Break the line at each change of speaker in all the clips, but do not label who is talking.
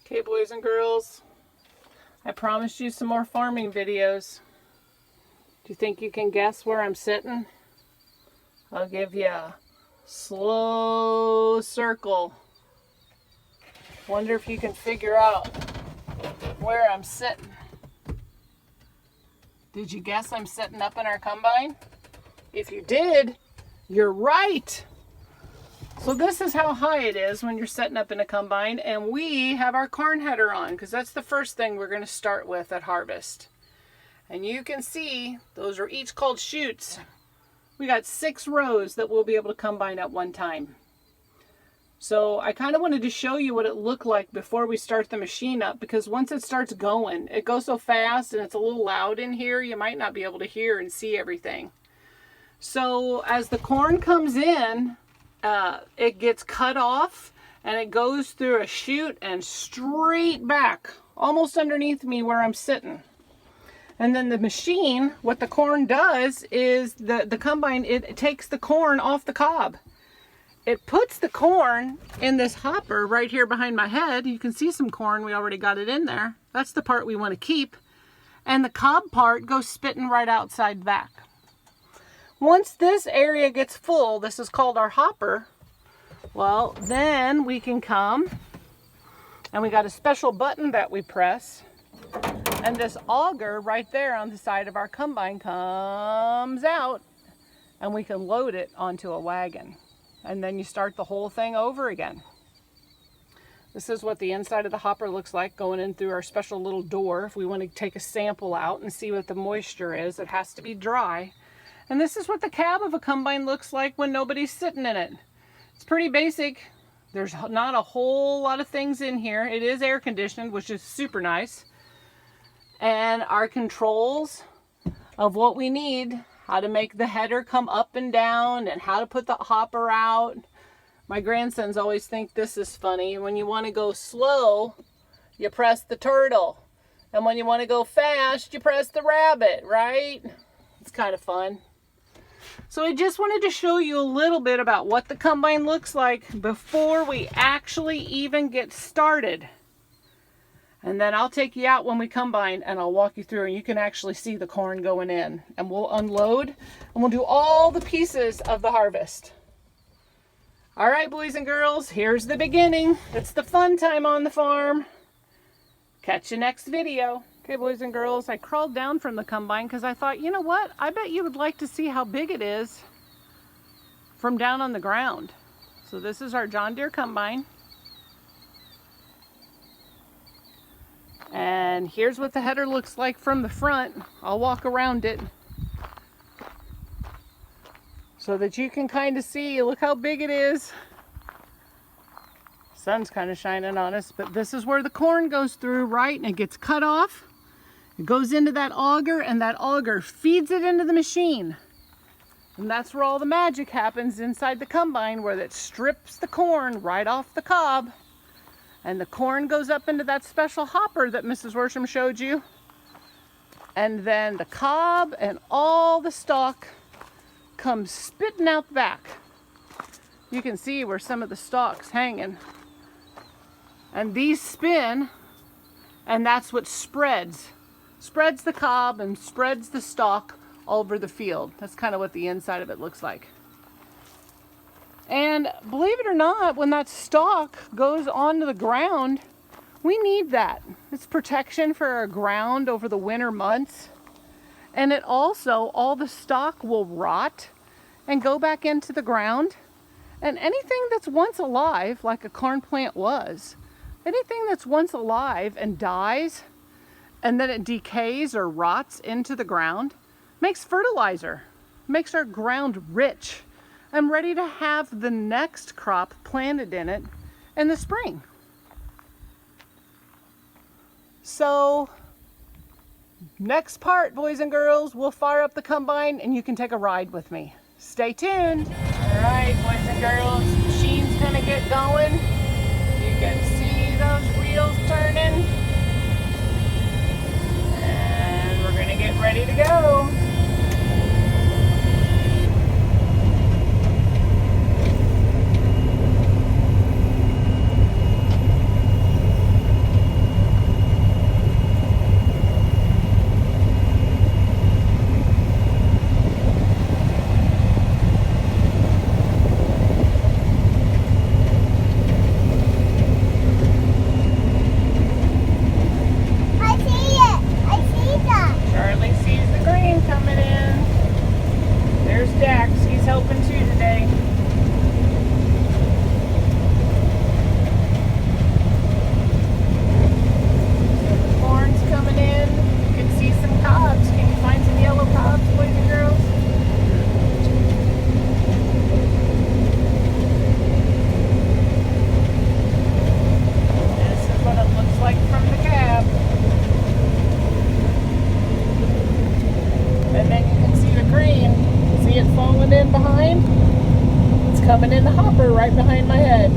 Okay, boys and girls, I promised you some more farming videos. Do you think you can guess where I'm sitting? I'll give you a slow circle. Wonder if you can figure out where I'm sitting. Did you guess I'm sitting up in our combine? If you did, you're right. So this is how high it is when you're setting up in a combine, and we have our corn header on because that's the first thing we're going to start with at harvest. And you can see those are each called chutes. We got 6 rows that we'll be able to combine at one time. So I kind of wanted to show you what it looked like before we start the machine up, because once it starts going, it goes so fast and it's a little loud in here, you might not be able to hear and see everything. So as the corn comes in, it gets cut off and it goes through a chute and straight back, almost underneath me where I'm sitting. And then the machine, what the corn does is the combine, it takes the corn off the cob. It puts the corn in this hopper right here behind my head. You can see some corn, we already got it in there. That's the part we want to keep. And the cob part goes spitting right outside back. Once this area gets full, this is called our hopper, well, then we can come and we got a special button that we press, and this auger right there on the side of our combine comes out and we can load it onto a wagon. And then you start the whole thing over again. This is what the inside of the hopper looks like going in through our special little door. If we want to take a sample out and see what the moisture is, it has to be dry. And this is what the cab of a combine looks like when nobody's sitting in it. It's pretty basic. There's not a whole lot of things in here. It is air conditioned, which is super nice. And our controls of what we need, how to make the header come up and down and how to put the hopper out. My grandsons always think this is funny. When you want to go slow, you press the turtle. And when you want to go fast, you press the rabbit, right? It's kind of fun. So I just wanted to show you a little bit about what the combine looks like before we actually even get started. And then I'll take you out when we combine and I'll walk you through and you can actually see the corn going in. And we'll unload and we'll do all the pieces of the harvest. All right, boys and girls, here's the beginning. It's the fun time on the farm. Catch you next video. Okay, boys and girls, I crawled down from the combine because I thought, you know what? I bet you would like to see how big it is from down on the ground. So this is our John Deere combine. And here's what the header looks like from the front. I'll walk around it so that you can kind of see. Look how big it is. Sun's kind of shining on us, but this is where the corn goes through, right? And it gets cut off. It goes into that auger, and that auger feeds it into the machine. And that's where all the magic happens inside the combine, where it strips the corn right off the cob. And the corn goes up into that special hopper that Mrs. Wierschem showed you. And then the cob and all the stalk comes spitting out the back. You can see where some of the stalk's hanging. And these spin, and that's what spreads the cob and spreads the stalk all over the field. That's kind of what the inside of it looks like. And believe it or not, when that stalk goes onto the ground, we need that. It's protection for our ground over the winter months. And it also, all the stalk will rot and go back into the ground. And anything that's once alive, like a corn plant was, anything that's once alive and dies, and then it decays or rots into the ground, makes fertilizer, makes our ground rich and ready to have the next crop planted in it in the spring. So, next part, boys and girls, we'll fire up the combine and you can take a ride with me. Stay tuned. All right, boys and girls, machine's gonna get going. You can see those wheels turning. And we're gonna get ready to go. right behind my head.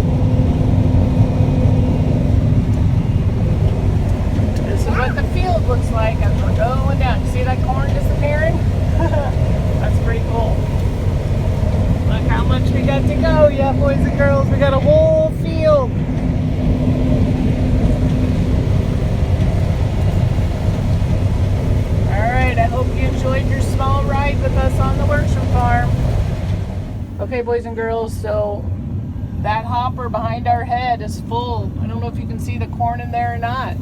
This is what the field looks like as we're going down. You see that corn disappearing? That's pretty cool. Look how much we got to go. Yeah, boys and girls, we got a whole field. Alright, I hope you enjoyed your small ride with us on the Wierschem farm. Okay, boys and girls, so that hopper behind our head is full. I don't know if you can see the corn in there or not.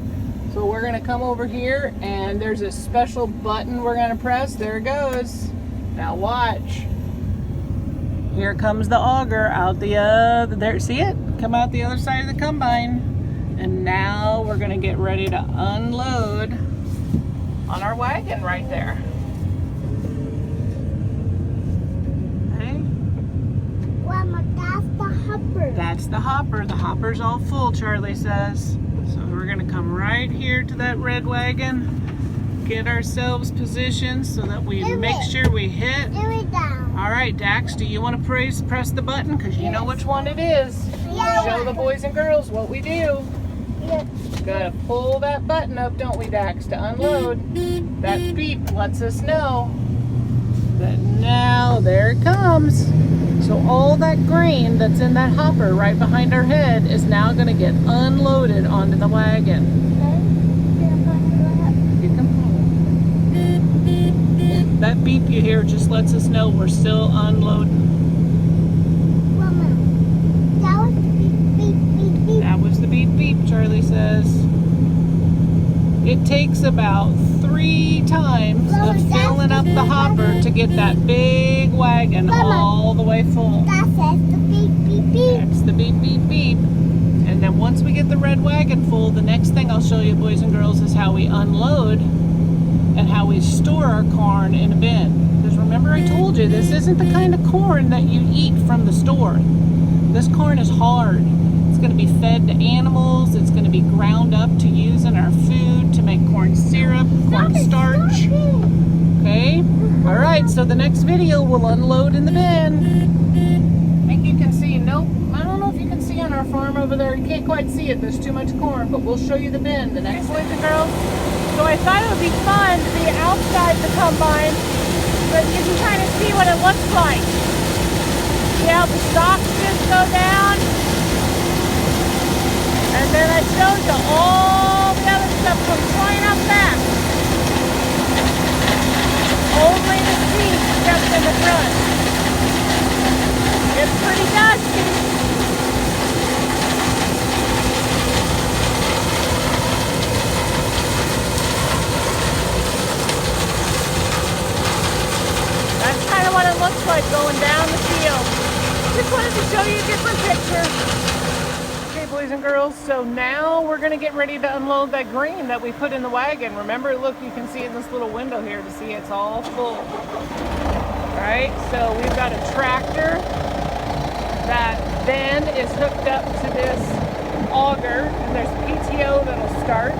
So we're going to come over here, and there's a special button we're going to press. There it goes. Now watch. Here comes the auger out the other, there, see it? Come out the other side of the combine. And now we're gonna get ready to unload on our wagon right there. Okay.
Grandma, that's the hopper.
That's the hopper. The hopper's all full, Charlie says. So we're gonna come right here to that red wagon, get ourselves positioned so that we make sure we hit. All right, Dax, do you want to press the button? Because you know which one it is. Show the boys and girls what we do. Gotta pull that button up, don't we, Dax, to unload. That beep lets us know that now there it comes. So all that grain that's in that hopper right behind our head is now going to get unloaded onto the wagon. That beep you hear just lets us know we're still unloading.
Mama, that was the beep, beep, beep, beep.
That was the beep beep, Charlie says. It takes about 3 times of filling up the hopper to get that big wagon all the way full.
That says the beep, beep, beep.
That's the beep beep beep. And then once we get the red wagon full, the next thing I'll show you, boys and girls, is how we unload and how we store our corn in a bin. Because remember I told you, this isn't the kind of corn that you eat from the store. This corn is hard. It's going to be fed to animals. It's going to be ground up to use in our food to make corn syrup, corn starch. Okay? Alright, so the next video we'll unload in the bin. I think you can see, nope, I don't know if you can see on our farm over there. You can't quite see it, there's too much corn, but we'll show you the bin. The next boys and girls. So I thought it would be fun to be outside the combine, but you can kind of see what it looks like. See how the stalks just go down? And then I showed you all the other stuff comes flying out back. Only the seeds kept in the front. It's pretty dusty. What it looks like going down the field. Just wanted to show you a different picture. Okay, boys and girls, so now we're going to get ready to unload that grain that we put in the wagon. Remember, look, you can see in this little window here to see it's all full. Alright, so we've got a tractor that then is hooked up to this auger, and there's PTO that'll start.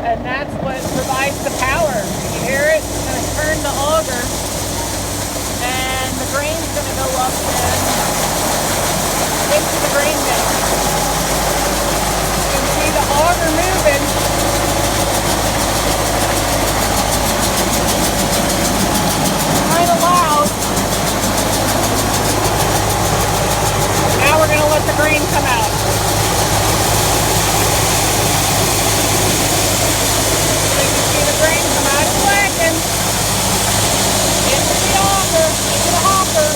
And that's what provides the power. You hear it? It's going to turn the auger, and the grain's going to go up and into the grain bin. You can see the auger moving. Kind of loud. Now we're going to let the grain come out. Grain come out of the wagon, into the auger, into the hopper,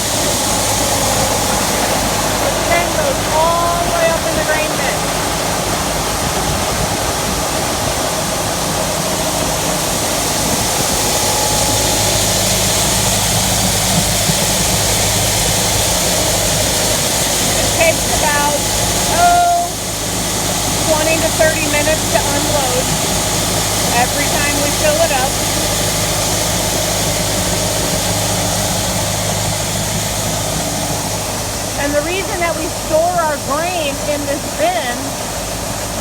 which then goes all the way up in the grain bin. It takes about 20 to 30 minutes to unload. Every time we fill it up. And the reason that we store our grain in this bin,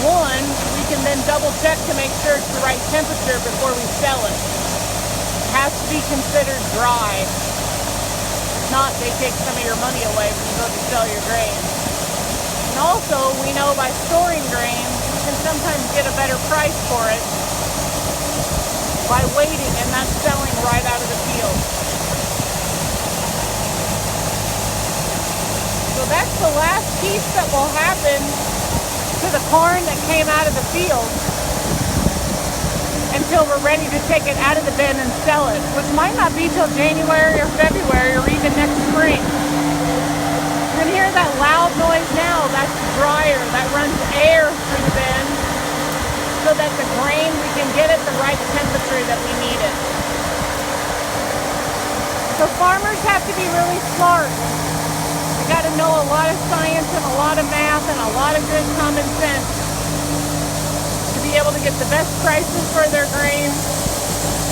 one, we can then double check to make sure it's the right temperature before we sell it. It has to be considered dry. not, they take some of your money away when you go to sell your grain. And also, we know by storing grain, you can sometimes get a better price for it by waiting and not selling right out of the field. So that's the last piece that will happen to the corn that came out of the field until we're ready to take it out of the bin and sell it, which might not be till January or February or even next spring. You can hear that loud noise now. That's the dryer that runs air through the bin so that the grain, we can get it the right temperature that we need it. So farmers have to be really smart. They got to know a lot of science and a lot of math and a lot of good common sense to be able to get the best prices for their grain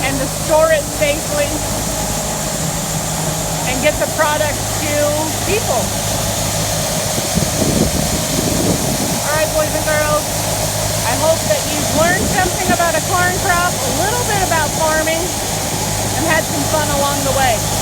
and to store it safely and get the product to people. All right, boys and girls, I hope that you've learned something about a corn crop, a little bit about farming, and had some fun along the way.